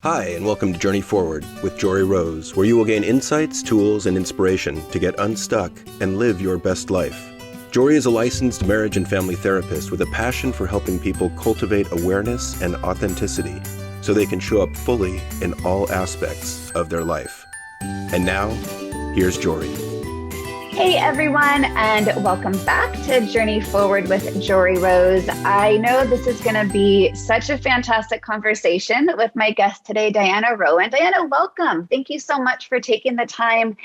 Hi, and welcome to Journey Forward with Jory Rose, where you will gain insights, tools, and inspiration to get unstuck and live your best life. Jory is a licensed marriage and family therapist with a passion for helping people cultivate awareness and authenticity so they can show up fully in all aspects of their life. And now, here's Jory. Hey everyone, and welcome back to Journey Forward with Jory Rose. I know this is going to be such a fantastic conversation with my guest today, Diana Rowan. Diana, welcome. Thank you so much for taking the time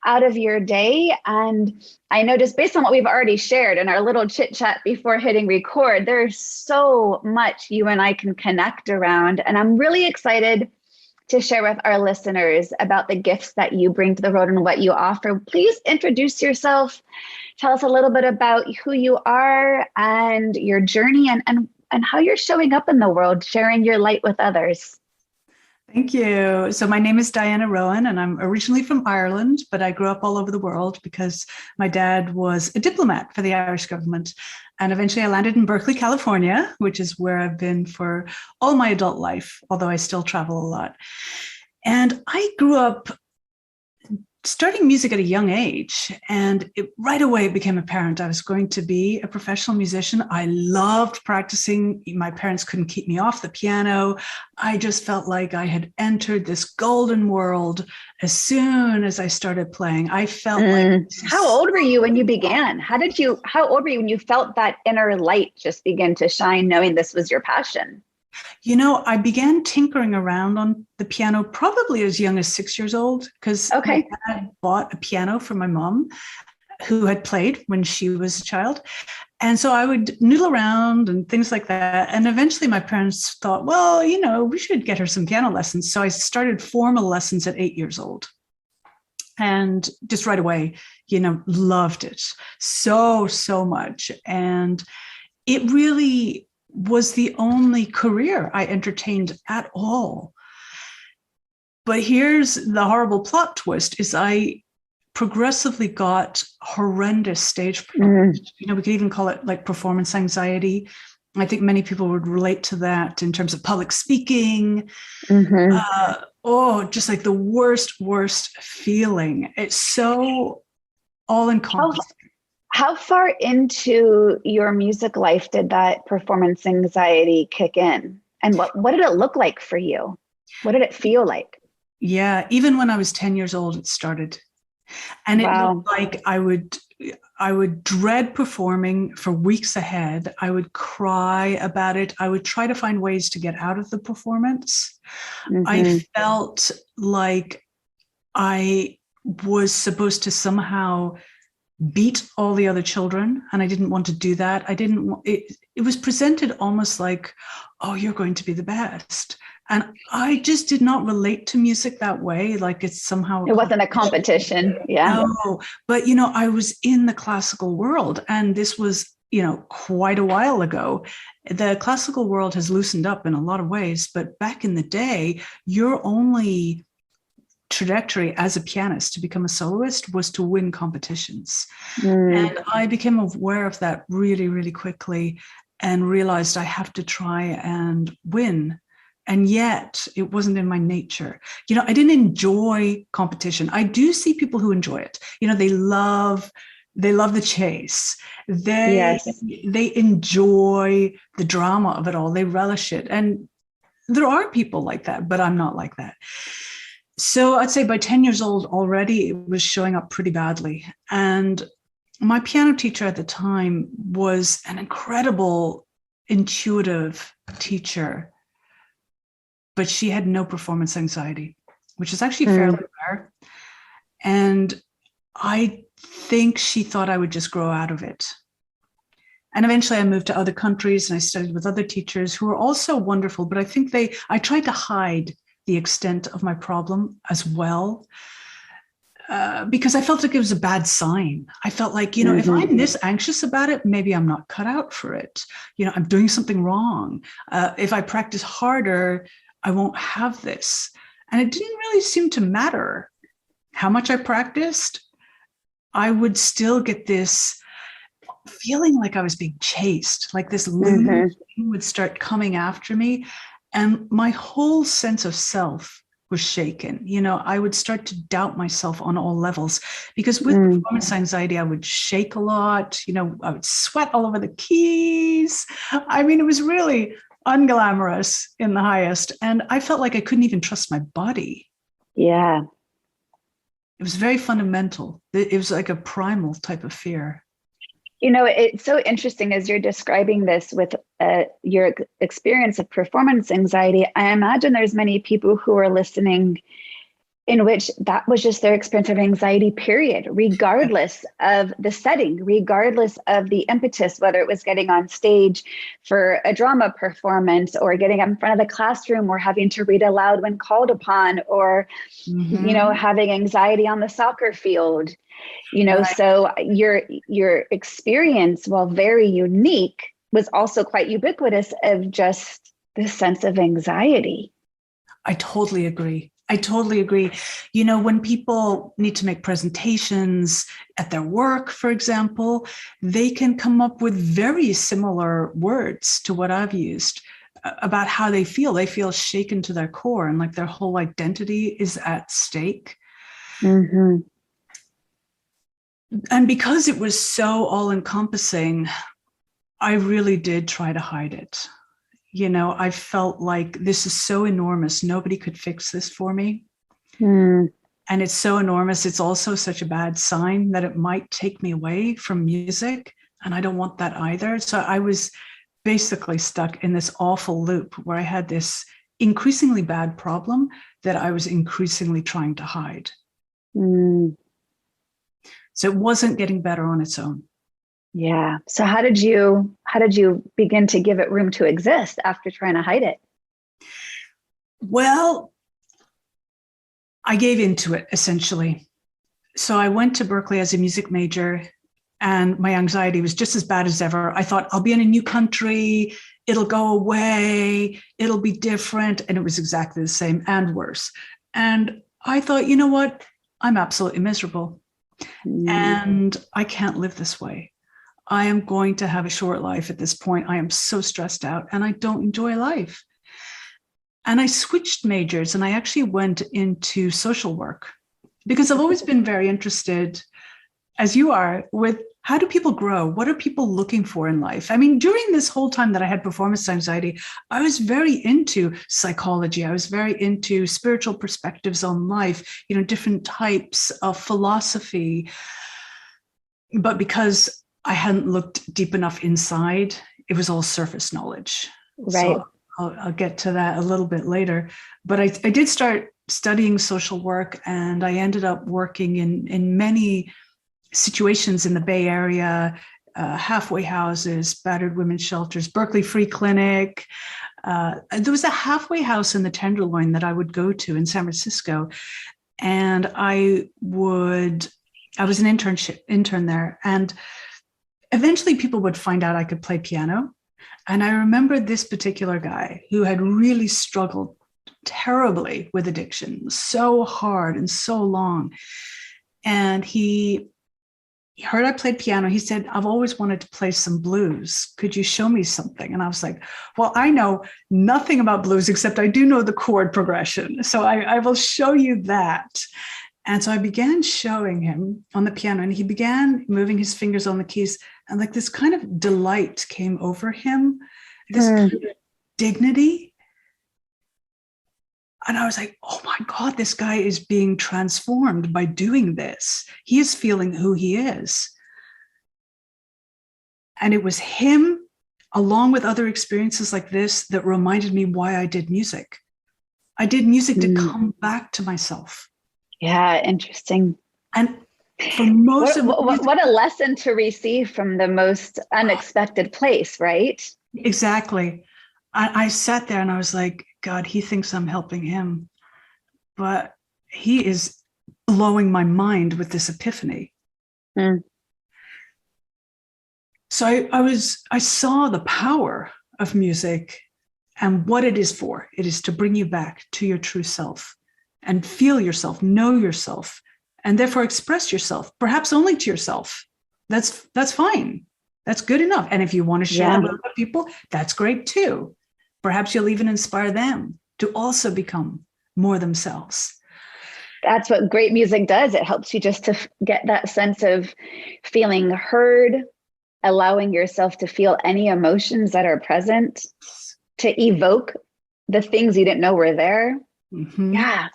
out of your day. And I know just based on what we've already shared in our little chit chat before hitting record, there's so much you and I can connect around. And I'm really excited to share with our listeners about the gifts that you bring to the world and what you offer. Please introduce yourself. Tell us a little bit about who you are and your journey and how you're showing up in the world, sharing your light with others. Thank you. So my name is Diana Rowan, and I'm originally from Ireland, but I grew up all over the world because my dad was a diplomat for the Irish government. And eventually I landed in Berkeley, California, which is where I've been for all my adult life, although I still travel a lot. And I grew up starting music at a young age, and right away it became apparent I was going to be a professional musician. I loved practicing. My parents couldn't keep me off the piano. I just felt like I had entered this golden world as soon as I started playing. I felt like... How old were you when you began? How old were you when you felt that inner light just begin to shine, knowing this was your passion? You know, I began tinkering around on the piano probably as young as 6 years old, because my dad bought a piano for my mom who had played when she was a child. And so I would noodle around and things like that. And eventually my parents thought, well, you know, we should get her some piano lessons. So I started formal lessons at 8 years old. And just right away, you know, loved it so much. And it really was the only career I entertained at all. But here's the horrible plot twist, is I progressively got horrendous stage performance. You know, we could even call it like performance anxiety. I think many people would relate to that in terms of public speaking. Just like the worst feeling. It's so all-encompassing. How far into your music life did that performance anxiety kick in? And what did it look like for you? What did it feel like? Yeah, even when I was 10 years old, it started. And it looked like I would dread performing for weeks ahead. I would cry about it. I would try to find ways to get out of the performance. I felt like I was supposed to somehow beat all the other children, and I didn't want to do that. It was presented almost like, oh, you're going to be the best. And I just did not relate to music that way. Like it wasn't a competition. Yeah. No, but you know, I was in the classical world, and this was, you know, quite a while ago. The classical world has loosened up in a lot of ways, but back in the day, your only trajectory as a pianist to become a soloist was to win competitions. And I became aware of that really quickly and realized I have to try and win. And yet it wasn't in my nature. You know, I didn't enjoy competition. I do see people who enjoy it. You know, they love the chase. They enjoy the drama of it all. They relish it. And there are people like that, but I'm not like that. So I'd say by 10 years old already, it was showing up pretty badly. And my piano teacher at the time was an incredible, intuitive teacher, but she had no performance anxiety, which is actually fairly rare. And I think she thought I would just grow out of it. And eventually I moved to other countries and I studied with other teachers who were also wonderful, but I think I tried to hide the extent of my problem as well, because I felt like it was a bad sign. I felt like, you know, if I'm this anxious about it, maybe I'm not cut out for it. You know, I'm doing something wrong. If I practice harder, I won't have this. And it didn't really seem to matter how much I practiced. I would still get this feeling like I was being chased, like this looming thing would start coming after me. And my whole sense of self was shaken. I would start to doubt myself on all levels, because with performance anxiety, I would shake a lot. I would sweat all over the keys. I mean, it was really unglamorous in the highest. And I felt like I couldn't even trust my body. Yeah. It was very fundamental. It was like a primal type of fear. It's so interesting as you're describing this with your experience of performance anxiety. I imagine there's many people who are listening in which that was just their experience of anxiety, period, regardless of the setting, regardless of the impetus, whether it was getting on stage for a drama performance or getting up in front of the classroom or having to read aloud when called upon, or, having anxiety on the soccer field. Right. So your experience, while very unique, was also quite ubiquitous of just this sense of anxiety. I totally agree. When people need to make presentations at their work, for example, they can come up with very similar words to what I've used about how they feel. They feel shaken to their core, and like their whole identity is at stake. Mm-hmm. And because it was so all-encompassing, I really did try to hide it. I felt like this is so enormous. Nobody could fix this for me. And it's so enormous. It's also such a bad sign that it might take me away from music. And I don't want that either. So I was basically stuck in this awful loop where I had this increasingly bad problem that I was increasingly trying to hide. So it wasn't getting better on its own. Yeah. So how did you begin to give it room to exist after trying to hide it? Well, I gave into it, essentially. So I went to Berkeley as a music major, and my anxiety was just as bad as ever. I thought, I'll be in a new country, it'll go away, it'll be different. And it was exactly the same and worse. And I thought, you know what? I'm absolutely miserable. And I can't live this way. I am going to have a short life at this point. I am so stressed out and I don't enjoy life. And I switched majors and I actually went into social work because I've always been very interested, as you are, with how do people grow? What are people looking for in life? I mean, during this whole time that I had performance anxiety, I was very into psychology. I was very into spiritual perspectives on life, different types of philosophy. But because I hadn't looked deep enough inside, it was all surface knowledge. Right. So I'll get to that a little bit later. But I did start studying social work, and I ended up working in many situations in the Bay Area, halfway houses, battered women's shelters, Berkeley Free Clinic. There was a halfway house in the Tenderloin that I would go to in San Francisco. And I was an intern there. And eventually people would find out I could play piano. And I remember this particular guy who had really struggled terribly with addiction, so hard and so long. And he heard I played piano. He said, I've always wanted to play some blues. Could you show me something? And I was like, well, I know nothing about blues, except I do know the chord progression. So I will show you that. And so I began showing him on the piano, and he began moving his fingers on the keys, and like this kind of delight came over him, this kind of dignity. And I was like, oh my God, this guy is being transformed by doing this. He is feeling who he is. And it was him, along with other experiences like this, that reminded me why I did music. I did music to come back to myself. Yeah, interesting. And for most what a lesson to receive from the most unexpected place, right? Exactly. I sat there and I was like, God, he thinks I'm helping him, but he is blowing my mind with this epiphany. So I saw the power of music and what it is for. It is to bring you back to your true self and feel yourself, know yourself, and therefore express yourself, perhaps only to yourself. That's fine. That's good enough. And if you want to share it with other people, that's great too. Perhaps you'll even inspire them to also become more themselves. That's what great music does. It helps you just to get that sense of feeling heard, allowing yourself to feel any emotions that are present, to evoke the things you didn't know were there. Mm-hmm. Yeah.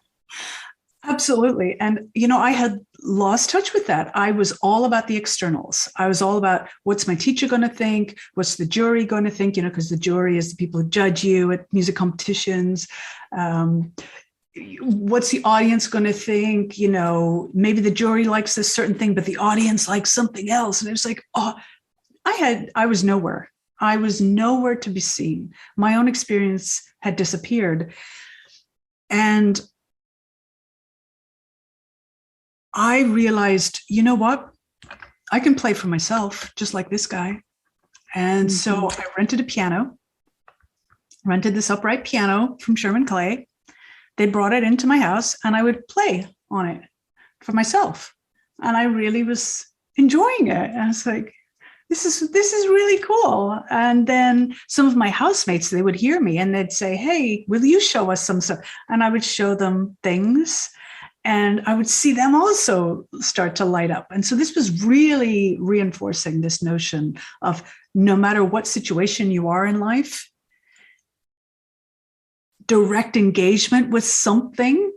Absolutely. And, I had lost touch with that. I was all about the externals. I was all about what's my teacher going to think? What's the jury going to think? Because the jury is the people who judge you at music competitions. What's the audience going to think? Maybe the jury likes this certain thing, but the audience likes something else. And it was like, I was nowhere. I was nowhere to be seen. My own experience had disappeared. And I realized, you know what? I can play for myself, just like this guy. And so I rented this upright piano from Sherman Clay. They brought it into my house and I would play on it for myself. And I really was enjoying it. And I was like, this is really cool. And then some of my housemates, they would hear me and they'd say, hey, will you show us some stuff? And I would show them things. And I would see them also start to light up. And so this was really reinforcing this notion of no matter what situation you are in life, direct engagement with something,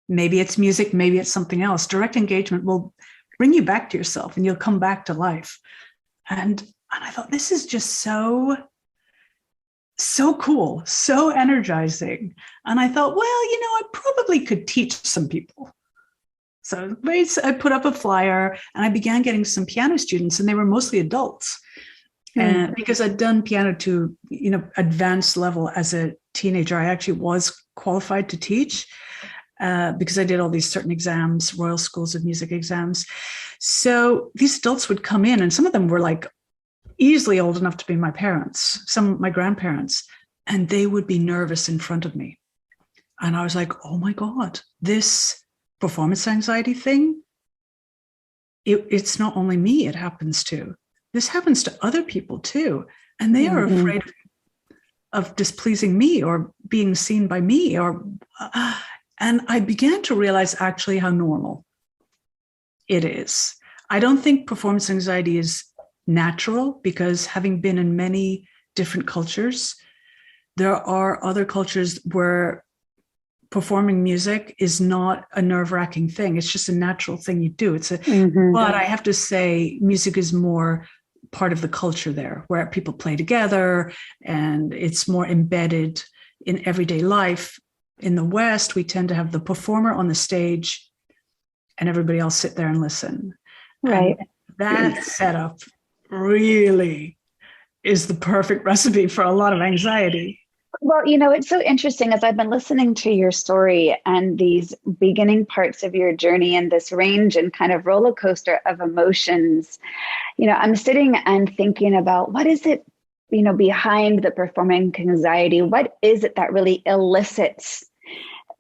maybe it's music, maybe it's something else, direct engagement will bring you back to yourself and you'll come back to life. And I thought, this is just so cool, so energizing. And I thought, well, I probably could teach some people. So I put up a flyer and I began getting some piano students, and they were mostly adults. And because I'd done piano to, advanced level as a teenager, I actually was qualified to teach because I did all these certain exams, Royal Schools of Music exams. So these adults would come in, and some of them were like easily old enough to be my parents, some my grandparents, and they would be nervous in front of me. And I was like, oh my God, this performance anxiety thing, it's not only me it happens to. This happens to other people too. And they are afraid of displeasing me or being seen by me. And I began to realize actually how normal it is. I don't think performance anxiety is natural, because having been in many different cultures, there are other cultures where performing music is not a nerve-wracking thing. It's just a natural thing you do. But I have to say, music is more part of the culture there, where people play together and it's more embedded in everyday life. In the West, we tend to have the performer on the stage and everybody else sit there and listen. Right. And that setup really is the perfect recipe for a lot of anxiety. Well, it's so interesting as I've been listening to your story and these beginning parts of your journey and this range and kind of roller coaster of emotions. I'm sitting and thinking about what is it, behind the performing anxiety? What is it that really elicits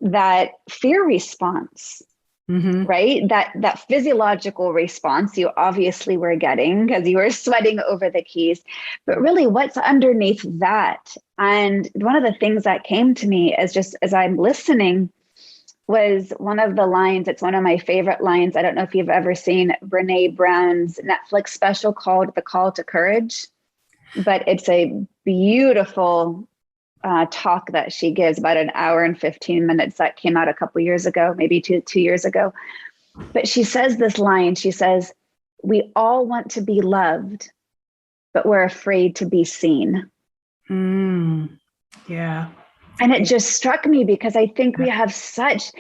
that fear response? Right? That physiological response you obviously were getting because you were sweating over the keys, but really what's underneath that? And one of the things that came to me as I'm listening was one of the lines. It's one of my favorite lines. I don't know if you've ever seen Brene Brown's Netflix special called The Call to Courage, but it's a beautiful talk that she gives, about an hour and 15 minutes, that came out a couple years ago, maybe two years ago. But she says this line, she says, we all want to be loved, but we're afraid to be seen. Yeah. And it just struck me because I think we have such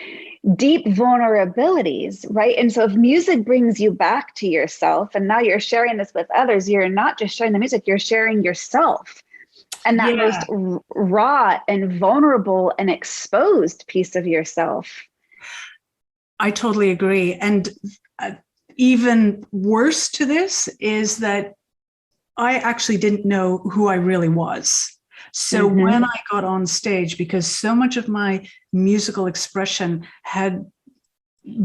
deep vulnerabilities, right? And so if music brings you back to yourself, and now you're sharing this with others, you're not just sharing the music, you're sharing yourself. And that most raw and vulnerable and exposed piece of yourself. I totally agree. And even worse to this is that I actually didn't know who I really was. So when I got on stage, because so much of my musical expression had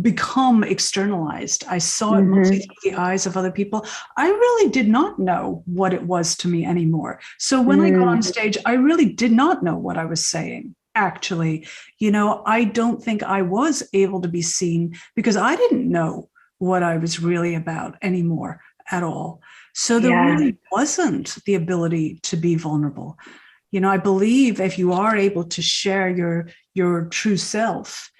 become externalized. I saw it mostly through the eyes of other people. I really did not know what it was to me anymore. So when I got on stage, I really did not know what I was saying. Actually, I don't think I was able to be seen because I didn't know what I was really about anymore at all. So there really wasn't the ability to be vulnerable. I believe if you are able to share your true self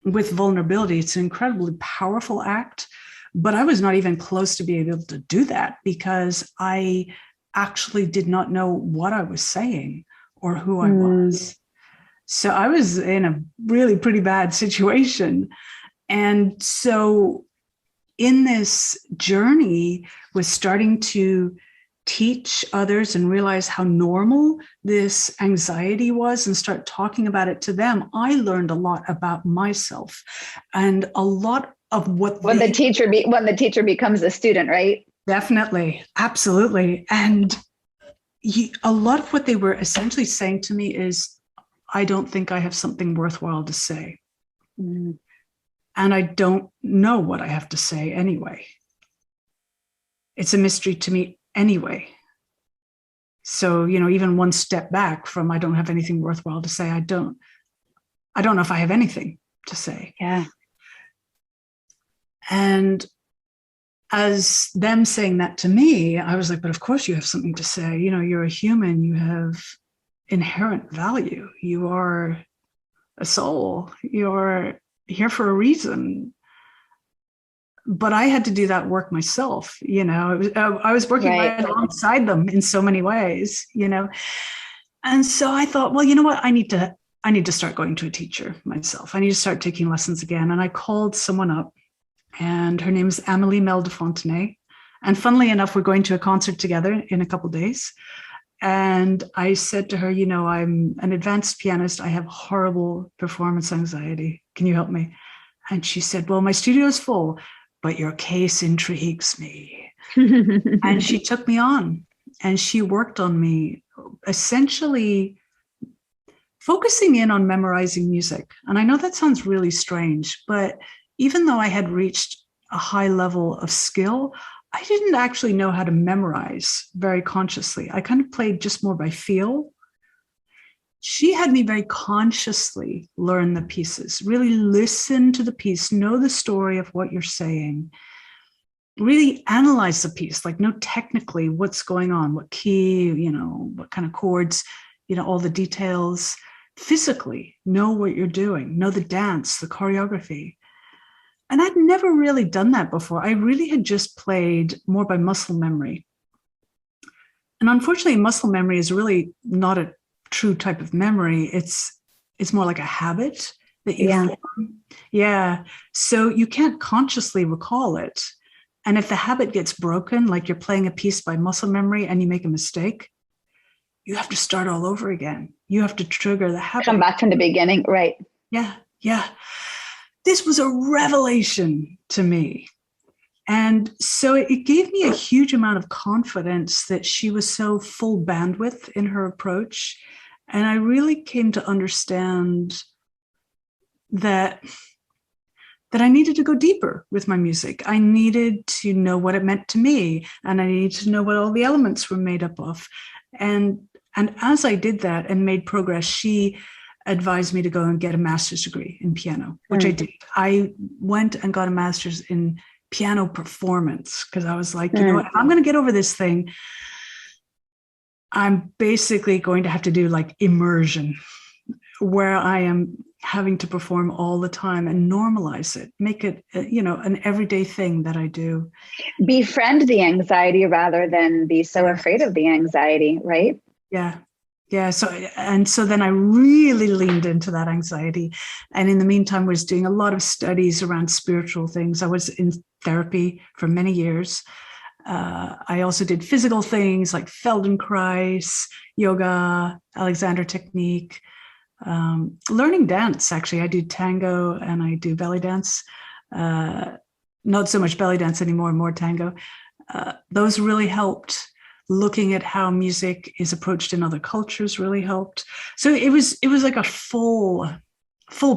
with vulnerability, it's an incredibly powerful act. But I was not even close to being able to do that because I actually did not know what I was saying or who I was. So I was in a really pretty bad situation. And so in this journey was starting to teach others and realize how normal this anxiety was and start talking about it to them. I learned a lot about myself and a lot of what when the teacher becomes a student, right? Definitely. Absolutely. And a lot of what they were essentially saying to me is, I don't think I have something worthwhile to say. And I don't know what I have to say anyway. It's a mystery to me anyway. So, even one step back from I don't have anything worthwhile to say, I don't know if I have anything to say. Yeah. And as them saying that to me, I was like, but of course you have something to say. You're a human, you have inherent value. You are a soul. You're here for a reason. But I had to do that work myself. I was working right alongside them in so many ways, And so I thought, well, you know what? I need to start going to a teacher myself. I need to start taking lessons again. And I called someone up, and her name is Amélie Mel de Fontenay. And funnily enough, we're going to a concert together in a couple of days. And I said to her, I'm an advanced pianist. I have horrible performance anxiety. Can you help me? And she said, well, my studio is full, but your case intrigues me. And she took me on and she worked on me, essentially focusing in on memorizing music. And I know that sounds really strange, but even though I had reached a high level of skill, I didn't actually know how to memorize very consciously. I kind of played just more by feel. She had me very consciously learn the pieces, really listen to the piece, know the story of what you're saying, really analyze the piece, like know technically what's going on, what key, what kind of chords, all the details, physically know what you're doing, know the dance, the choreography. And I'd never really done that before. I really had just played more by muscle memory. And unfortunately, muscle memory is really not a true type of memory. It's more like a habit that you form. Yeah. So you can't consciously recall it. And if the habit gets broken, like you're playing a piece by muscle memory and you make a mistake, you have to start all over again. You have to trigger the habit. Come back from the beginning. Right. Yeah. Yeah. This was a revelation to me. And so it gave me a huge amount of confidence that she was so full bandwidth in her approach. And I really came to understand that I needed to go deeper with my music. I needed to know what it meant to me, and I needed to know what all the elements were made up of. And as I did that and made progress, she advised me to go and get a master's degree in piano, which I did. I went and got a master's in piano performance because I was like, you know what, if I'm going to get over this thing, I'm basically going to have to do like immersion, where I am having to perform all the time and normalize it, make it, an everyday thing that I do. Befriend the anxiety rather than be so afraid of the anxiety, right? Yeah. Yeah. So then I really leaned into that anxiety. And in the meantime, was doing a lot of studies around spiritual things. I was in therapy for many years. I also did physical things like Feldenkrais, yoga, Alexander technique, learning dance. Actually, I do tango and I do belly dance. Not so much belly dance anymore, more tango. Those really helped. Looking at how music is approached in other cultures really helped. So it was like a full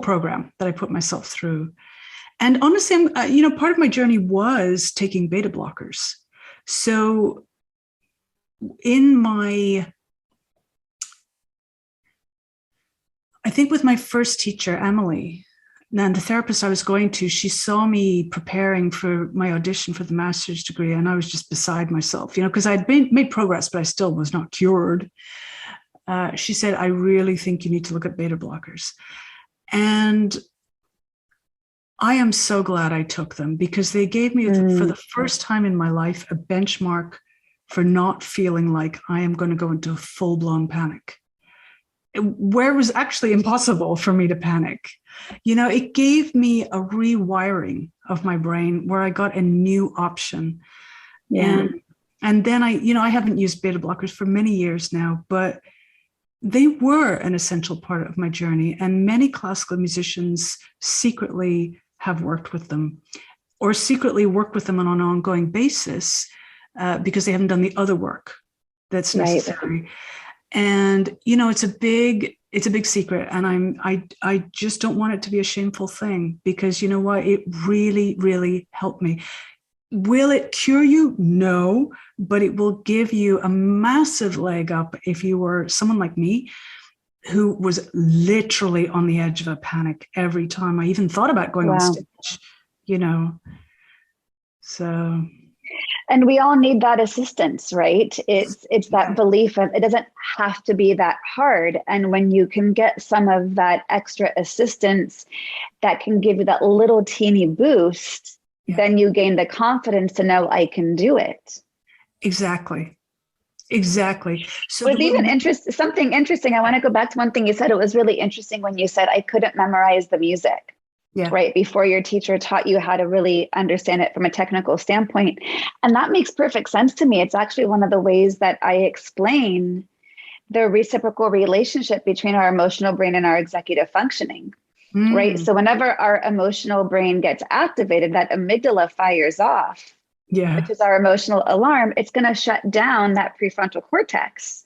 program that I put myself through. And honestly, part of my journey was taking beta blockers. So I think with my first teacher, Emily, and the therapist I was going to, she saw me preparing for my audition for the master's degree, and I was just beside myself, because I'd made progress, but I still was not cured. She said, I really think you need to look at beta blockers. And I am so glad I took them, because they gave me, for the first time in my life, a benchmark for not feeling like I am going to go into a full-blown panic, where it was actually impossible for me to panic. It gave me a rewiring of my brain where I got a new option. Yeah. And then I haven't used beta blockers for many years now, but they were an essential part of my journey. And many classical musicians secretly have worked with them, or secretly work with them on an ongoing basis, because they haven't done the other work that's necessary. Right. And, it's a big secret. And I just don't want it to be a shameful thing, because you know what? It really, really helped me. Will it cure you? No, but it will give you a massive leg up if you were someone like me, who was literally on the edge of a panic every time I even thought about going on stage, So. And we all need that assistance, right? It's that belief of it doesn't have to be that hard. And when you can get some of that extra assistance that can give you that little teeny boost, then you gain the confidence to know I can do it. Exactly. So was even something interesting. I want to go back to one thing you said. It was really interesting when you said I couldn't memorize the music. Yeah. Right before your teacher taught you how to really understand it from a technical standpoint. And that makes perfect sense to me. It's actually one of the ways that I explain the reciprocal relationship between our emotional brain and our executive functioning. Right. So whenever our emotional brain gets activated, that amygdala fires off, which is our emotional alarm. It's going to shut down that prefrontal cortex.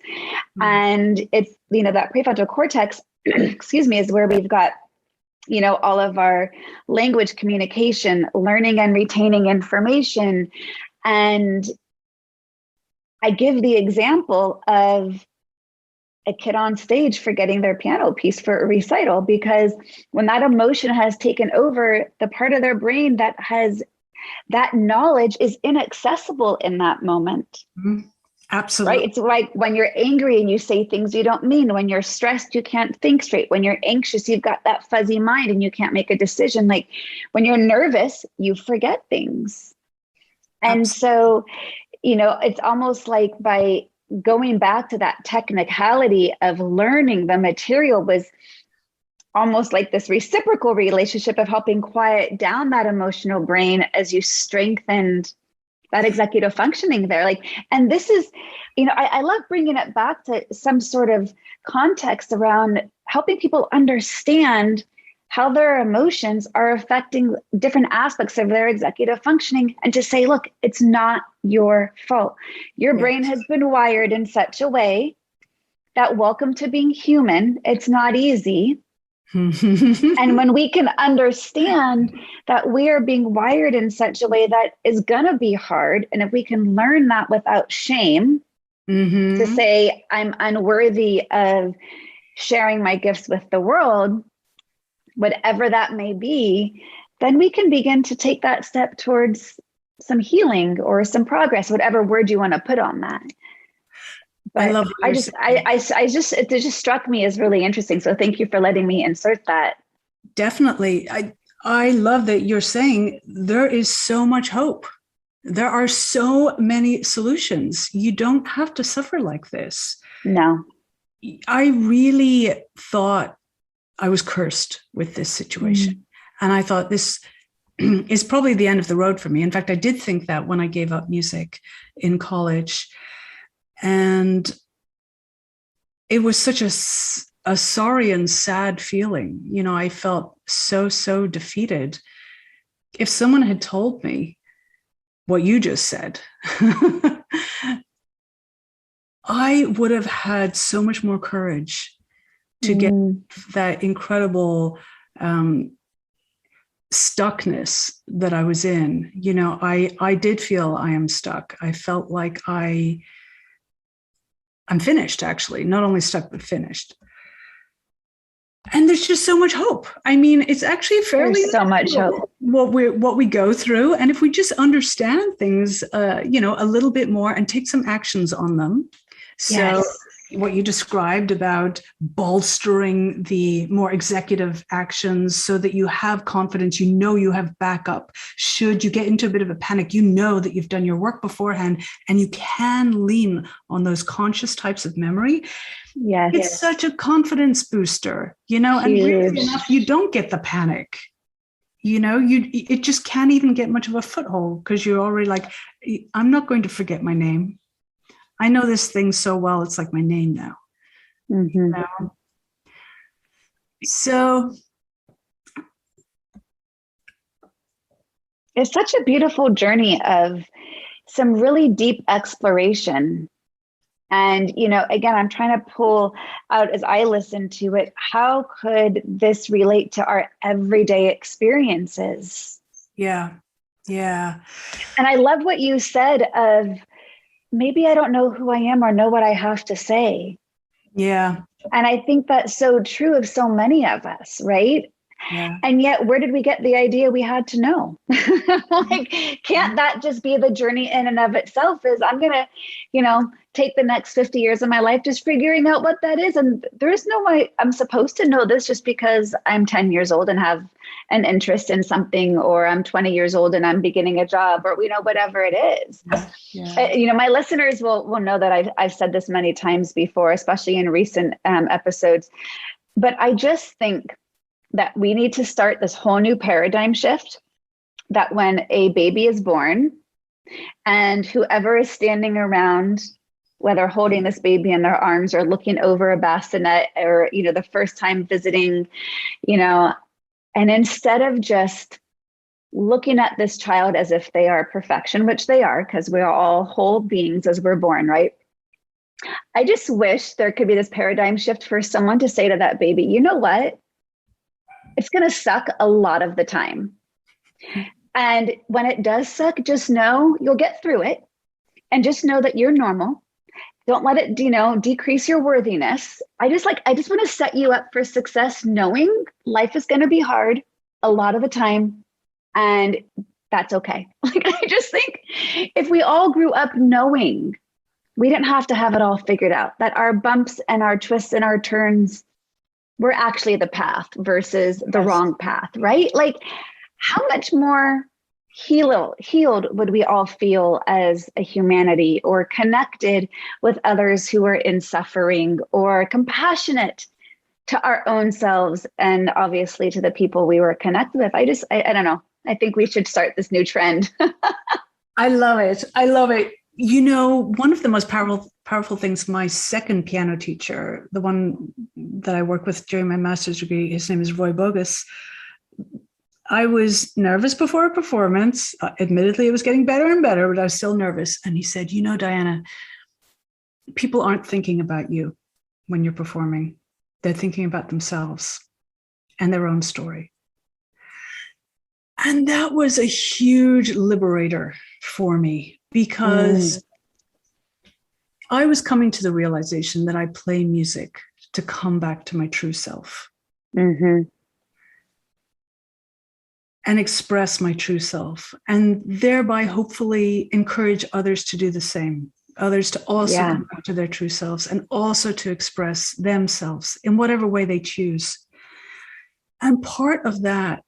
And it's, that prefrontal cortex, is where we've got all of our language communication, learning and retaining information. And I give the example of a kid on stage forgetting their piano piece for a recital, because when that emotion has taken over, the part of their brain that has that knowledge is inaccessible in that moment. Absolutely. Right. It's like when you're angry and you say things you don't mean. When you're stressed, you can't think straight. When you're anxious, you've got that fuzzy mind and you can't make a decision. Like when you're nervous, you forget things. And Absolutely. So, it's almost like by going back to that technicality of learning the material was almost like this reciprocal relationship of helping quiet down that emotional brain as you strengthened that executive functioning there. And this is, I love bringing it back to some sort of context around helping people understand how their emotions are affecting different aspects of their executive functioning, and to say, look, it's not your fault. Your brain has been wired in such a way that welcome to being human. It's not easy. And when we can understand that we are being wired in such a way that is going to be hard, and if we can learn that without shame, to say, I'm unworthy of sharing my gifts with the world, whatever that may be, then we can begin to take that step towards some healing or some progress, whatever word you want to put on that. But it just struck me as really interesting. So thank you for letting me insert that. Definitely. I love that you're saying there is so much hope. There are so many solutions. You don't have to suffer like this. No. I really thought I was cursed with this situation. And I thought this is probably the end of the road for me. In fact, I did think that when I gave up music in college. And it was such a sorry and sad feeling. I felt so defeated. If someone had told me what you just said, I would have had so much more courage to get that incredible stuckness that I was in. I did feel I am stuck. I felt like I'm finished, actually, not only stuck, but finished. And there's just so much hope. I mean, it's actually fairly There's so much hope. What we go through. And if we just understand things, a little bit more and take some actions on them. So Yes. What you described about bolstering the more executive actions so that you have confidence, you have backup. Should you get into a bit of a panic, you know that you've done your work beforehand and you can lean on those conscious types of memory. Yes. It's such a confidence booster, and really enough, you don't get the panic. It just can't even get much of a foothold because you're already like, I'm not going to forget my name. I know this thing so well, it's like my name now. Mm-hmm. So it's such a beautiful journey of some really deep exploration. And, again, I'm trying to pull out as I listen to it, how could this relate to our everyday experiences? Yeah. And I love what you said of, maybe I don't know who I am or know what I have to say. Yeah. And I think that's so true of so many of us, right? Yeah. And yet, where did we get the idea we had to know? Like, can't that just be the journey in and of itself? Is I'm going to, take the next 50 years of my life just figuring out what that is. And there is no way I'm supposed to know this just because I'm 10 years old and have an interest in something, or I'm 20 years old and I'm beginning a job, or, whatever it is. Yeah. My listeners will know that I've said this many times before, especially in recent episodes. But I just think that we need to start this whole new paradigm shift, that when a baby is born and whoever is standing around, whether holding this baby in their arms or looking over a bassinet or, the first time visiting, and instead of just looking at this child as if they are perfection, which they are, because we are all whole beings as we're born, right? I just wish there could be this paradigm shift for someone to say to that baby, you know what? It's going to suck a lot of the time. And when it does suck, just know you'll get through it, and just know that you're normal. Don't let it, decrease your worthiness. I just want to set you up for success, knowing life is going to be hard a lot of the time. And that's okay. I just think if we all grew up knowing we didn't have to have it all figured out, that our bumps and our twists and our turns were actually the path versus the wrong path, right? Like, how much more healed would we all feel as a humanity, or connected with others who are in suffering, or compassionate to our own selves and obviously to the people we were connected with? I don't know. I think we should start this new trend. I love it. One of the most powerful things, my second piano teacher, the one that I work with during my master's degree, his name is Roy Bogus. I was nervous before a performance. Admittedly, it was getting better and better, but I was still nervous. And he said, Diana, people aren't thinking about you when you're performing. They're thinking about themselves and their own story. And that was a huge liberator for me, because I was coming to the realization that I play music to come back to my true self. Mm-hmm. And express my true self, and thereby hopefully encourage others to do the same, others to also come back to their true selves, and also to express themselves in whatever way they choose. And part of that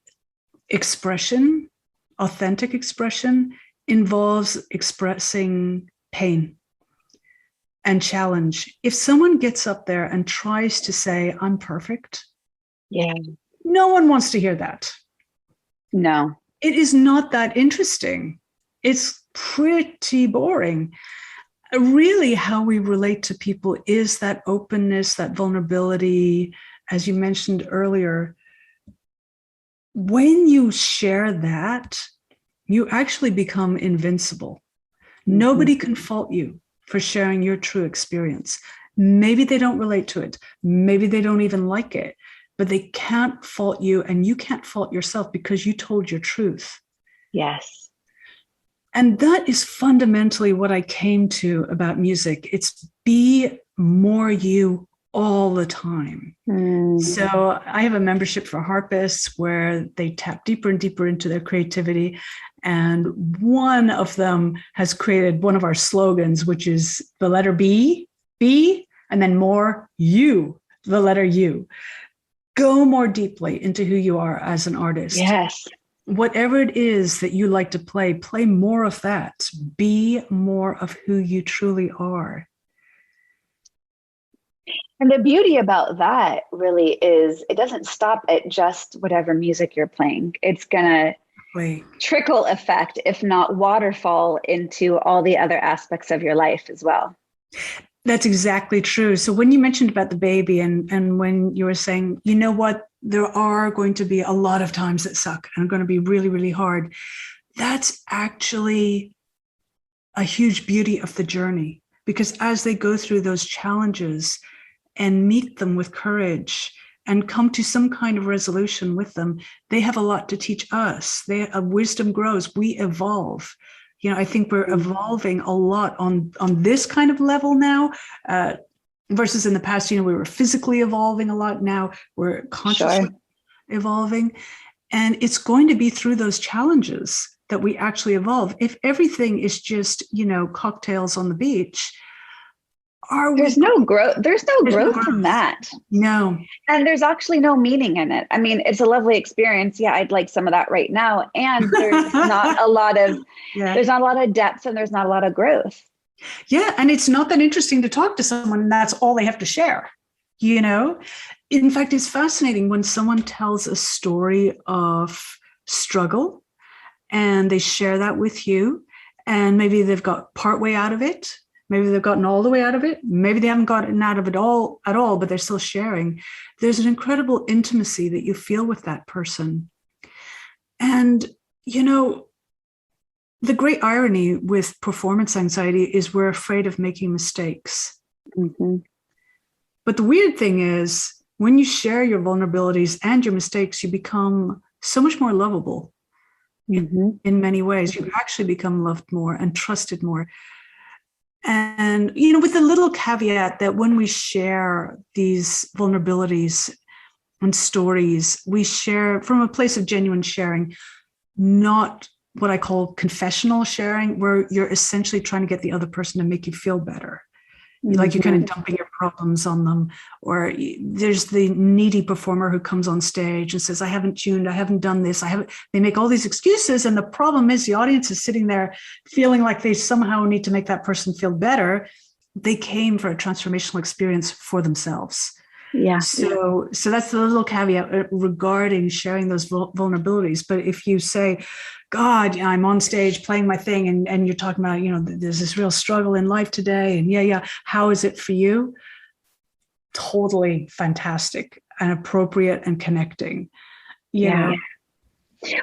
expression, authentic expression, involves expressing pain and challenge. If someone gets up there and tries to say, I'm perfect, no one wants to hear that. No. It is not that interesting. It's pretty boring. Really, how we relate to people is that openness, that vulnerability, as you mentioned earlier. When you share that, you actually become invincible. Mm-hmm. Nobody can fault you for sharing your true experience. Maybe they don't relate to it. Maybe they don't even like it. but they can't fault you, and you can't fault yourself because you told your truth. Yes. And that is fundamentally what I came to about music. It's be more you all the time. So I have a membership for harpists where they tap deeper and deeper into their creativity. And one of them has created one of our slogans, which is the letter B, and then more you, the letter U. Go more deeply into who you are as an artist. Yes. Whatever it is that you like to play more of that. Be more of who you truly are. And the beauty about that really is it doesn't stop at just whatever music you're playing. It's going to trickle effect, if not waterfall, into all the other aspects of your life as well. That's exactly true. So when you mentioned about the baby and when you were saying, you know what, there are going to be a lot of times that suck and are going to be really, really hard. That's actually a huge beauty of the journey, because as they go through those challenges and meet them with courage and come to some kind of resolution with them, they have a lot to teach us. Wisdom grows, we evolve. You know, I think we're evolving a lot on this kind of level now, versus in the past, you know, we were physically evolving a lot. Now we're consciously evolving. And it's going to be through those challenges that we actually evolve. If everything is just, you know, cocktails on the beach, there's no growth. There's no growth in that. No. And there's actually no meaning in it. I mean, it's a lovely experience. Yeah, I'd like some of that right now. And there's not a lot of there's not a lot of depth, and there's not a lot of growth. Yeah. And it's not that interesting to talk to someone, and that's all they have to share. You know, in fact, it's fascinating when someone tells a story of struggle and they share that with you, and maybe they've got partway out of it. Maybe they've gotten all the way out of it. Maybe they haven't gotten out of it all at all, but they're still sharing. There's an incredible intimacy that you feel with that person. And, you know, the great irony with performance anxiety is we're afraid of making mistakes. Mm-hmm. But the weird thing is, when you share your vulnerabilities and your mistakes, you become so much more lovable. In many ways. You actually become loved more and trusted more. And, you know, with the little caveat that when we share these vulnerabilities and stories, we share from a place of genuine sharing, not what I call confessional sharing, where you're essentially trying to get the other person to make you feel better. Like you're kind of dumping your problems on them. Or there's the needy performer who comes on stage and says, I haven't tuned, I haven't done this, they make all these excuses. And the problem is the audience is sitting there feeling like they somehow need to make that person feel better. They came for a transformational experience for themselves. Yeah. So that's the little caveat regarding sharing those vulnerabilities. But if you say, God, I'm on stage playing my thing, and you're talking about, you know, there's this real struggle in life today, and how is it for you? Totally fantastic and appropriate and connecting. You know?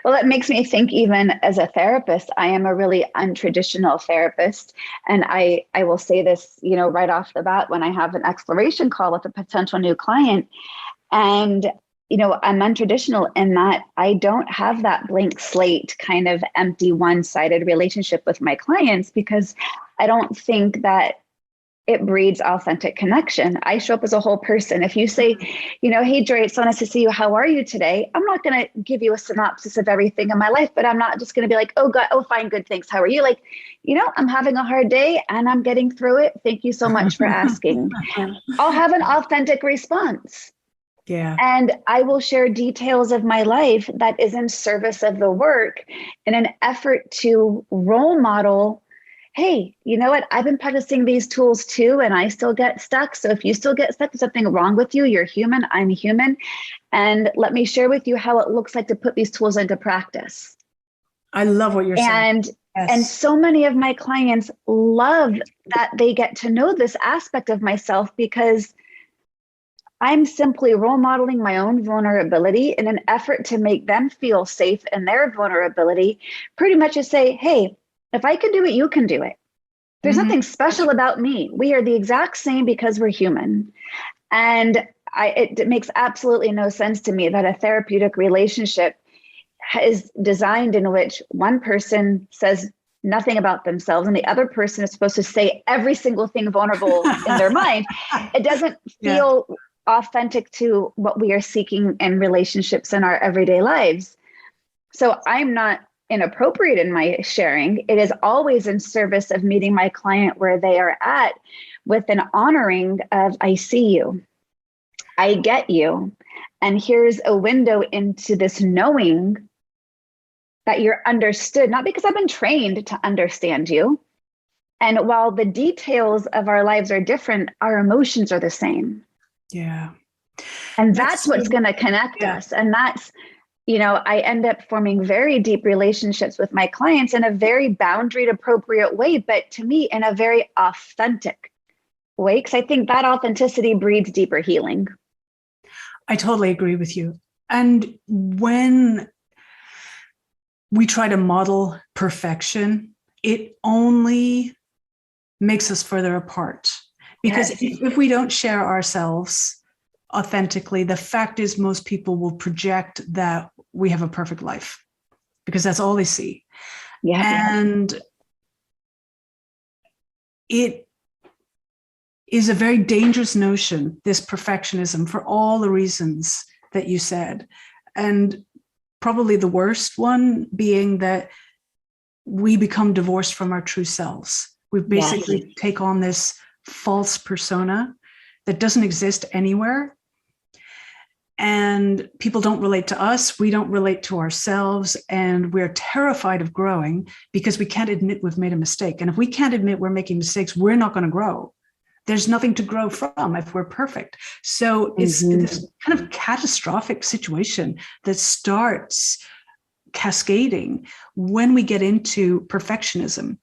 Well, it makes me think, even as a therapist, I am a really untraditional therapist. And I will say this, you know, right off the bat, when I have an exploration call with a potential new client, and, you know, I'm untraditional in that I don't have that blank slate kind of empty one-sided relationship with my clients, because I don't think that it breeds authentic connection. I show up as a whole person. If you say, you know, hey, Jory, it's so nice to see you. How are you today? I'm not going to give you a synopsis of everything in my life, but I'm not just going to be like, oh, God, oh, fine, good, thanks. How are you? Like, you know, I'm having a hard day and I'm getting through it. Thank you so much for asking. I'll have an authentic response. Yeah. And I will share details of my life that is in service of the work in an effort to role model, hey, you know what? I've been practicing these tools too, and I still get stuck. So if you still get stuck, there's something wrong with you. You're human. I'm human. And let me share with you how it looks like to put these tools into practice. I love what you're saying. And so many of my clients love that they get to know this aspect of myself, because I'm simply role modeling my own vulnerability in an effort to make them feel safe in their vulnerability, pretty much to say, hey, if I can do it, you can do it. There's nothing special about me. We are the exact same because we're human. And it makes absolutely no sense to me that a therapeutic relationship is designed in which one person says nothing about themselves and the other person is supposed to say every single thing vulnerable in their mind. It doesn't feel authentic to what we are seeking in relationships in our everyday lives. So I'm not inappropriate in my sharing. It is always in service of meeting my client where they are at, with an honoring of, I see you, I get you, and here's a window into this knowing that you're understood, not because I've been trained to understand you. And while the details of our lives are different, our emotions are the same. Yeah. And that's what's going to connect us. And that's, I end up forming very deep relationships with my clients in a very boundaried, appropriate way, but to me, in a very authentic way, because I think that authenticity breeds deeper healing. I totally agree with you. And when we try to model perfection, it only makes us further apart. Because if we don't share ourselves authentically, the fact is most people will project that we have a perfect life because that's all they see. And it is a very dangerous notion, this perfectionism, for all the reasons that you said. And probably the worst one being that we become divorced from our true selves. We basically take on this false persona that doesn't exist anywhere. And people don't relate to us. We don't relate to ourselves. And we're terrified of growing because we can't admit we've made a mistake. And if we can't admit we're making mistakes, we're not going to grow. There's nothing to grow from if we're perfect. So it's this kind of catastrophic situation that starts cascading when we get into perfectionism.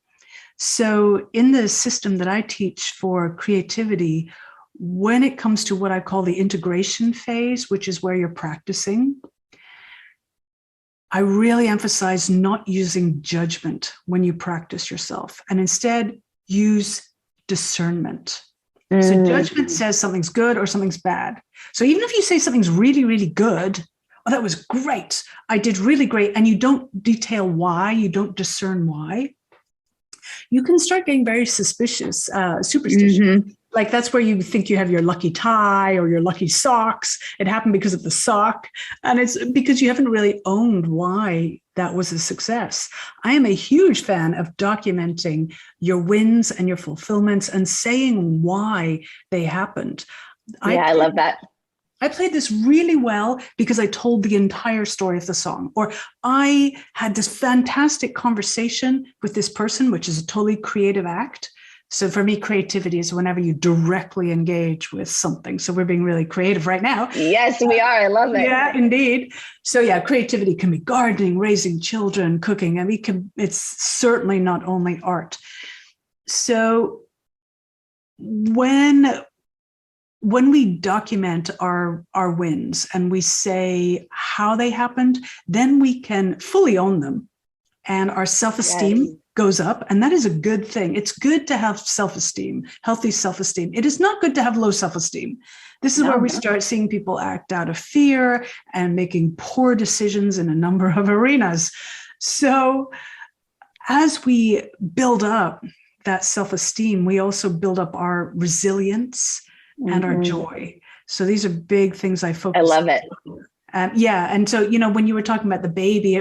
So in the system that I teach for creativity, when it comes to what I call the integration phase, which is where you're practicing, I really emphasize not using judgment when you practice yourself, and instead use discernment. So judgment says something's good or something's bad. So even if you say something's really, really good, oh, that was great, I did really great, and you don't detail why, you don't discern why, you can start getting very suspicious, superstitious. Like that's where you think you have your lucky tie or your lucky socks. It happened because of the sock. And it's because you haven't really owned why that was a success. I am a huge fan of documenting your wins and your fulfillments and saying why they happened. I love that. I played this really well because I told the entire story of the song, or I had this fantastic conversation with this person, which is a totally creative act. So for me, creativity is whenever you directly engage with something. So we're being really creative right now. Yes, we are. I love it. Yeah, indeed. So yeah, creativity can be gardening, raising children, cooking. I mean, it's certainly not only art. So when we document our wins and we say how they happened, then we can fully own them. And our self-esteem goes up. And that is a good thing. It's good to have self-esteem, healthy self-esteem. It is not good to have low self-esteem. This is where we start seeing people act out of fear and making poor decisions in a number of arenas. So as we build up that self-esteem, we also build up our resilience and our joy. So these are big things I focus on. I love it. And so, when you were talking about the baby,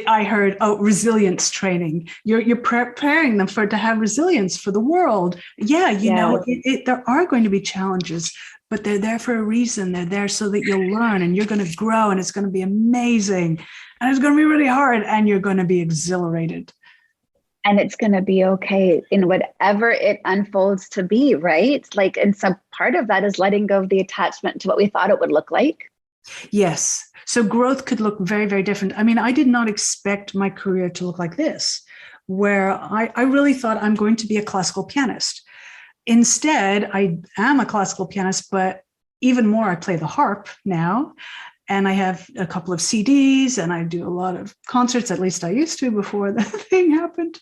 I heard, resilience training. You're preparing them to have resilience for the world. There are going to be challenges, but they're there for a reason. They're there so that you'll learn and you're going to grow, and it's going to be amazing, and it's going to be really hard, and you're going to be exhilarated. And it's going to be okay in whatever it unfolds to be, right? And some part of that is letting go of the attachment to what we thought it would look like. Yes. So growth could look very, very different. I mean, I did not expect my career to look like this, where I really thought I'm going to be a classical pianist. Instead, I am a classical pianist, but even more, I play the harp now. And I have a couple of CDs and I do a lot of concerts, at least I used to before the thing happened.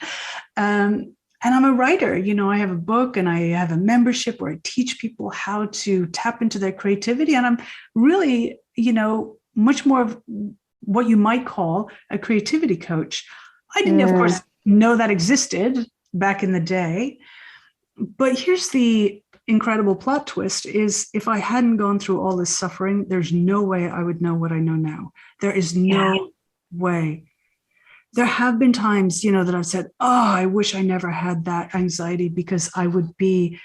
And I'm a writer. I have a book and I have a membership where I teach people how to tap into their creativity. And I'm really, much more of what you might call a creativity coach. I didn't, of course, know that existed back in the day. But here's the incredible plot twist is if I hadn't gone through all this suffering, there's no way I would know what I know now. There is no way. There have been times, that I've said, I wish I never had that anxiety because I would be,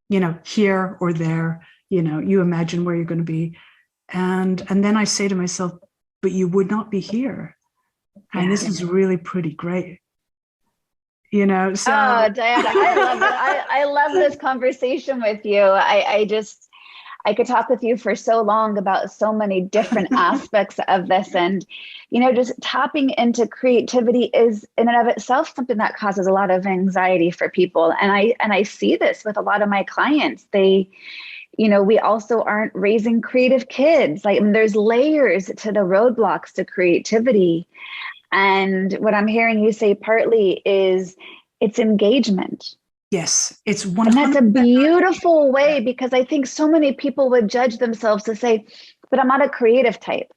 here or there, you imagine where you're going to be. And then I say to myself, but you would not be here. And this is really pretty great. So. Oh, Diana, I love it. I love this conversation with you. I could talk with you for so long about so many different aspects of this. And, just tapping into creativity is in and of itself something that causes a lot of anxiety for people. And I see this with a lot of my clients. They, we also aren't raising creative kids. There's layers to the roadblocks to creativity. And what I'm hearing you say partly is it's engagement. Yes, it's 100%. And that's a beautiful way, because I think so many people would judge themselves to say, but I'm not a creative type.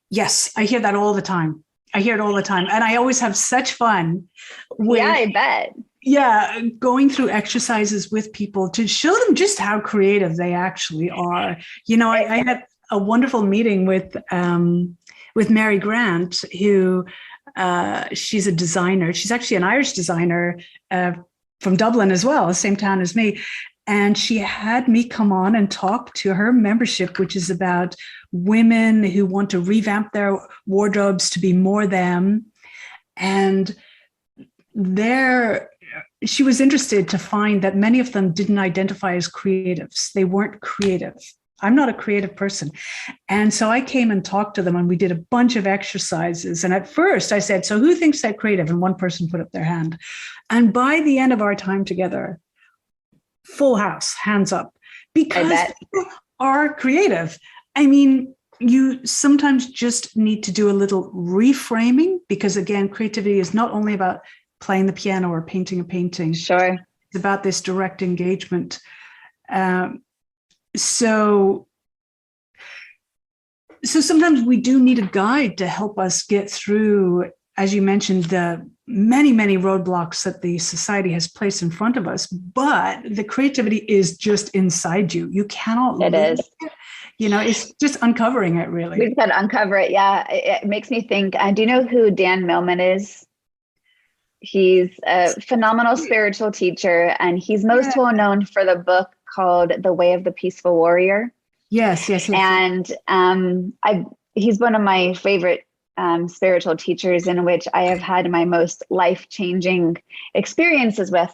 Yes, I hear that all the time. I hear it all the time. And I always have such fun with, I bet. Yeah, going through exercises with people to show them just how creative they actually are. I had a wonderful meeting with Mary Grant, who she's a designer. She's actually an Irish designer from Dublin as well, the same town as me. And she had me come on and talk to her membership, which is about women who want to revamp their wardrobes to be more them. And she was interested to find that many of them didn't identify as creatives. They weren't creative. I'm not a creative person. And so I came and talked to them and we did a bunch of exercises. And at first I said, so who thinks they're creative? And one person put up their hand. And by the end of our time together, full house, hands up, because people are creative. I mean, you sometimes just need to do a little reframing because, again, creativity is not only about playing the piano or painting a painting. Sure. It's about this direct engagement. So sometimes we do need a guide to help us get through, as you mentioned, the many, many roadblocks that the society has placed in front of us. But the creativity is just inside you. You cannot. It is. It's just uncovering it, really. We've got to uncover it. Yeah. It makes me think, do you know who Dan Millman is? He's a phenomenal spiritual teacher, and he's most well known for the book called The Way of the Peaceful Warrior. Yes. And he's one of my favorite spiritual teachers, in which I have had my most life-changing experiences with.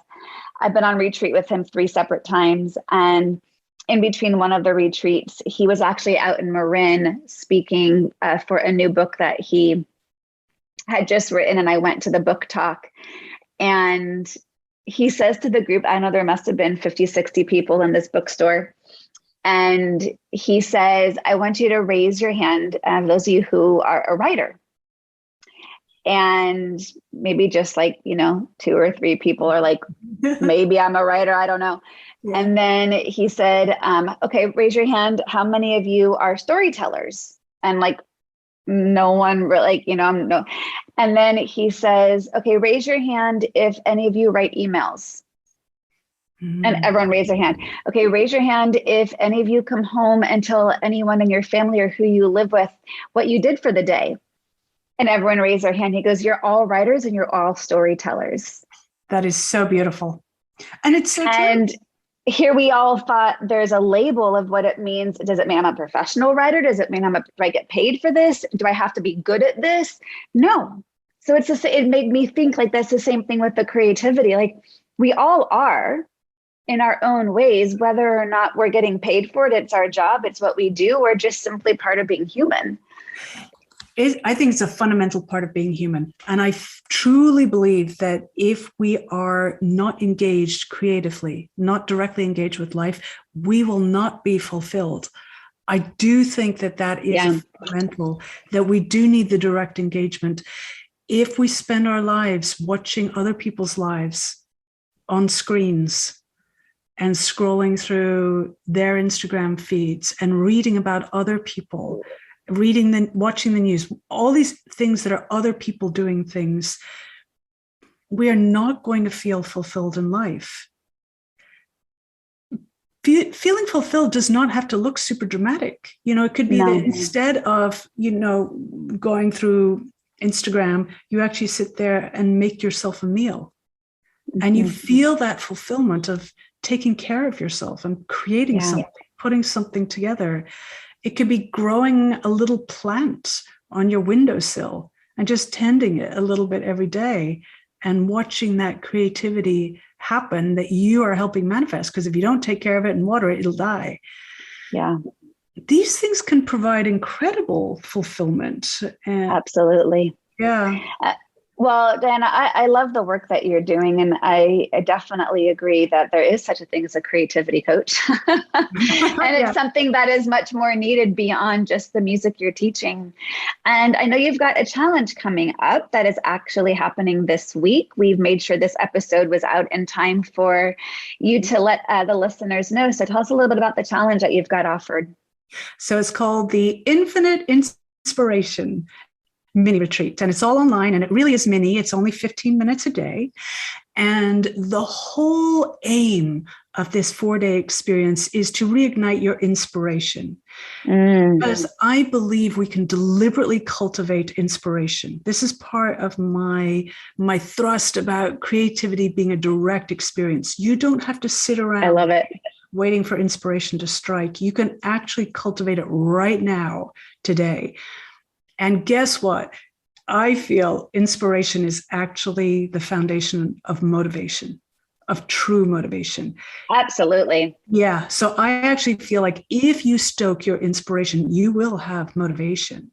I've been on retreat with him 3 separate times. And in between one of the retreats, he was actually out in Marin speaking for a new book that he had just written. And I went to the book talk, and he says to the group, I know there must have been 50, 60 people in this bookstore. And he says, I want you to raise your hand, those of you who are a writer. And maybe just 2 or 3 people are like, maybe I'm a writer, I don't know. Yeah. And then he said, okay, raise your hand. How many of you are storytellers? And no one really, no. And then he says, okay, raise your hand if any of you write emails. Mm-hmm. And everyone raised their hand. Okay, raise your hand if any of you come home and tell anyone in your family or who you live with what you did for the day. And everyone raised their hand. He goes, you're all writers and you're all storytellers. That is so beautiful. And it's so true. And here we all thought there's a label of what it means. Does it mean I'm a professional writer? Does it mean do I get paid for this? Do I have to be good at this? No. So it made me think that's the same thing with the creativity. We all are in our own ways, whether or not we're getting paid for it. It's our job. It's what we do. We're just simply part of being human. I think it's a fundamental part of being human. And I truly believe that if we are not engaged creatively, not directly engaged with life, we will not be fulfilled. I do think that is fundamental, that we do need the direct engagement. If we spend our lives watching other people's lives, on screens and scrolling through their Instagram feeds and reading about other people, watching the news, all these things that are other people doing things, we are not going to feel fulfilled in life. Feeling fulfilled does not have to look super dramatic. It could be that instead of, going through Instagram, you actually sit there and make yourself a meal. And you feel that fulfillment of taking care of yourself and creating something, putting something together. It could be growing a little plant on your windowsill and just tending it a little bit every day and watching that creativity happen that you are helping manifest. Because if you don't take care of it and water it, it'll die. Yeah. These things can provide incredible fulfillment. Absolutely. Yeah. Well, Diana, I love the work that you're doing, and I definitely agree that there is such a thing as a creativity coach. And it's something that is much more needed beyond just the music you're teaching. And I know you've got a challenge coming up that is actually happening this week. We've made sure this episode was out in time for you to let the listeners know. So tell us a little bit about the challenge that you've got offered. So it's called the Infinite Inspiration Mini Retreat, and it's all online, and it really is mini. It's only 15 minutes a day. And the whole aim of this 4-day experience is to reignite your inspiration. Because I believe we can deliberately cultivate inspiration. This is part of my thrust about creativity being a direct experience. You don't have to sit around. I love it. Waiting for inspiration to strike. You can actually cultivate it right now, today. And guess what? I feel inspiration is actually the foundation of motivation, of true motivation. Absolutely. Yeah. So I actually feel like if you stoke your inspiration, you will have motivation.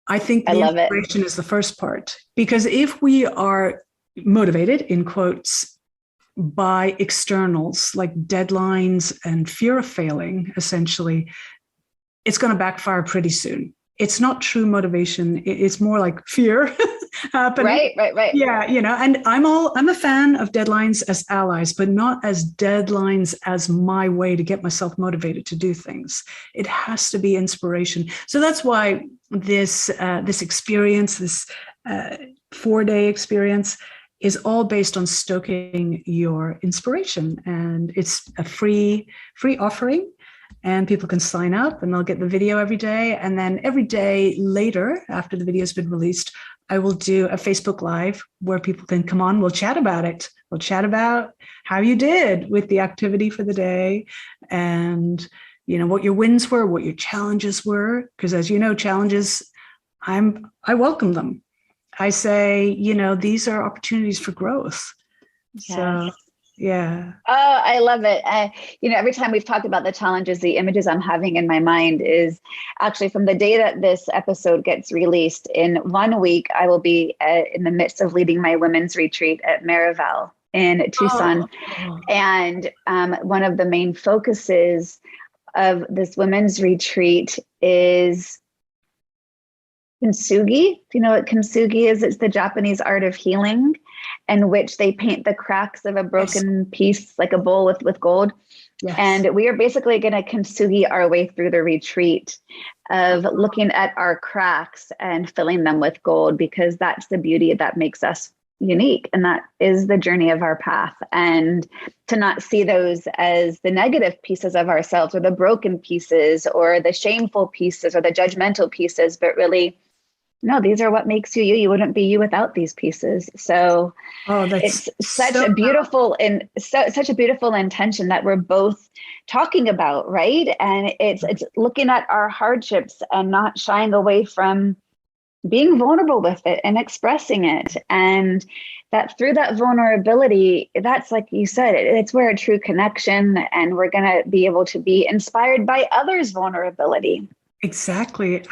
I think the inspiration is the first part, because if we are motivated, in quotes, by externals like deadlines and fear of failing, essentially, it's going to backfire pretty soon. It's not true motivation. It's more like fear happening. Right. Yeah, and I'm a fan of deadlines as allies, but not as deadlines as my way to get myself motivated to do things. It has to be inspiration. So that's why this experience, this 4-day experience, is all based on stoking your inspiration, and it's a free offering. And people can sign up and they'll get the video every day. And then every day later, after the video has been released, I will do a Facebook Live where people can come on. We'll chat about it. We'll chat about how you did with the activity for the day and, what your wins were, what your challenges were. Because as you know, challenges, I welcome them. I say, these are opportunities for growth. Yes. So yeah. Oh, I love it. Every time we've talked about the challenges, the images I'm having in my mind is actually from the day that this episode gets released. In 1 week, I will be in the midst of leading my women's retreat at Marival in Tucson. Oh. And one of the main focuses of this women's retreat is kintsugi. Do you know what kintsugi is? It's the Japanese art of healing, in which they paint the cracks of a broken piece, like a bowl with gold. Yes. And we are basically going to kintsugi our way through the retreat of looking at our cracks and filling them with gold, because that's the beauty that makes us unique. And that is the journey of our path. And to not see those as the negative pieces of ourselves or the broken pieces or the shameful pieces or the judgmental pieces, but really, no, these are what makes you you. You wouldn't be you without these pieces. So it's such a beautiful and such a beautiful intention that we're both talking about, right? And it's looking at our hardships and not shying away from being vulnerable with it and expressing it. And that through that vulnerability, that's like you said, it's where a true connection, and we're going to be able to be inspired by others' vulnerability. Exactly.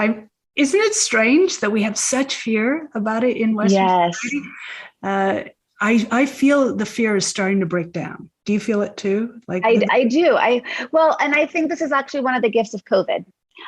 Isn't it strange that we have such fear about it in Western society? I feel the fear is starting to break down. Do you feel it too? I do. And I think this is actually one of the gifts of COVID.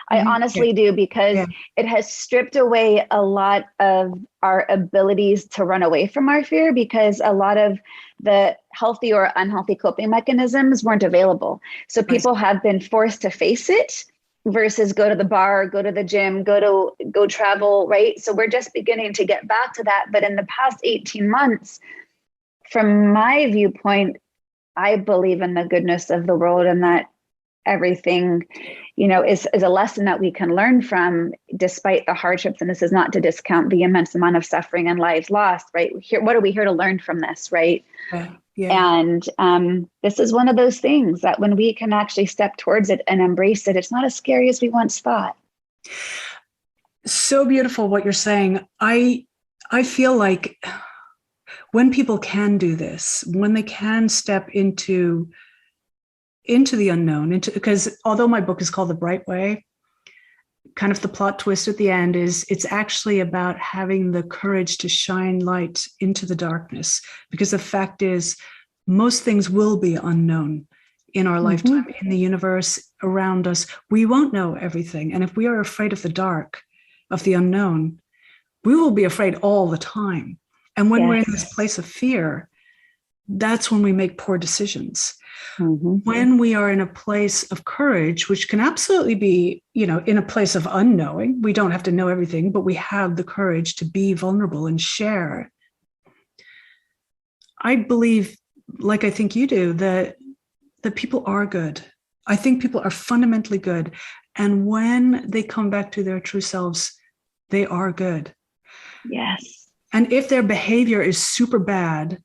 I honestly do, because it has stripped away a lot of our abilities to run away from our fear, because a lot of the healthy or unhealthy coping mechanisms weren't available. So people have been forced to face it versus go to the bar, go to the gym, go travel, right? So we're just beginning to get back to that. But in the past 18 months, from my viewpoint, I believe in the goodness of the world, and that everything, is a lesson that we can learn from, despite the hardships. And this is not to discount the immense amount of suffering and lives lost, right? What are we here to learn from this, right? And this is one of those things that when we can actually step towards it and embrace it, it's not as scary as we once thought. So beautiful what you're saying. I feel like when people can do this, when they can step into the unknown, because although my book is called The Bright Way, kind of the plot twist at the end is it's actually about having the courage to shine light into the darkness, because the fact is most things will be unknown in our lifetime, in the universe around us. We won't know everything. And if we are afraid of the dark, of the unknown, we will be afraid all the time. And when we're in this place of fear, that's when we make poor decisions. When we are in a place of courage, which can absolutely be, in a place of unknowing, we don't have to know everything, but we have the courage to be vulnerable and share. I believe, like I think you do, that people are good. I think people are fundamentally good. And when they come back to their true selves, they are good. Yes. And if their behavior is super bad,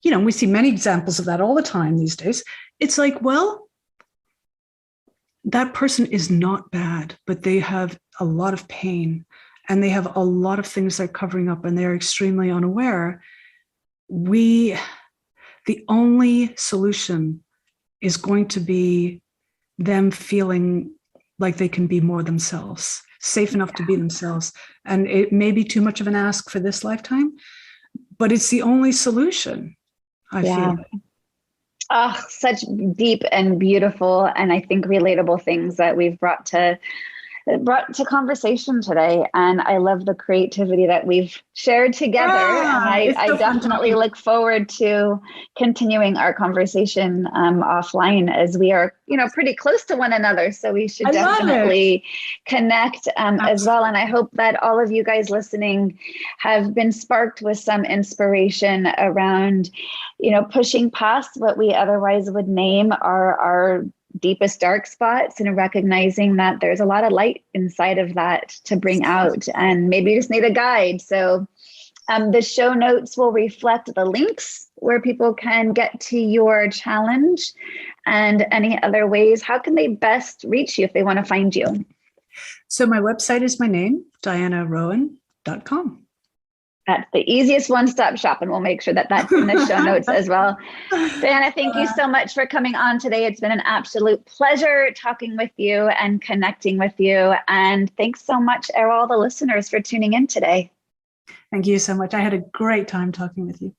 we see many examples of that all the time these days. It's like, well, that person is not bad, but they have a lot of pain and they have a lot of things they're covering up and they're extremely unaware. The only solution is going to be them feeling like they can be more themselves, safe enough to be themselves. And it may be too much of an ask for this lifetime, but it's the only solution. I feel. Oh, such deep and beautiful, and I think relatable things that we've brought to conversation today. And I love the creativity that we've shared together. And I definitely look forward to continuing our conversation offline, as we are, pretty close to one another. So we should definitely connect as well. And I hope that all of you guys listening have been sparked with some inspiration around, pushing past what we otherwise would name our deepest dark spots, and recognizing that there's a lot of light inside of that to bring out, and maybe you just need a guide. So the show notes will reflect the links where people can get to your challenge, and any other ways. How can they best reach you if they want to find you? So my website is my name, DianaRowan.com. That's the easiest one-stop shop, and we'll make sure that that's in the show notes as well. Diana, thank you so much for coming on today. It's been an absolute pleasure talking with you and connecting with you. And thanks so much, all the listeners, for tuning in today. Thank you so much. I had a great time talking with you.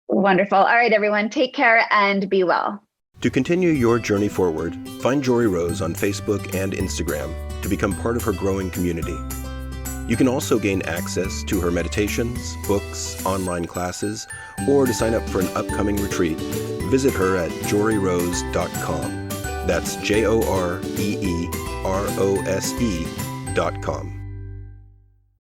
Wonderful. All right, everyone, take care and be well. To continue your journey forward, find Jory Rose on Facebook and Instagram to become part of her growing community. You can also gain access to her meditations, books, online classes, or to sign up for an upcoming retreat. Visit her at joryrose.com. That's JOREEROSE.com.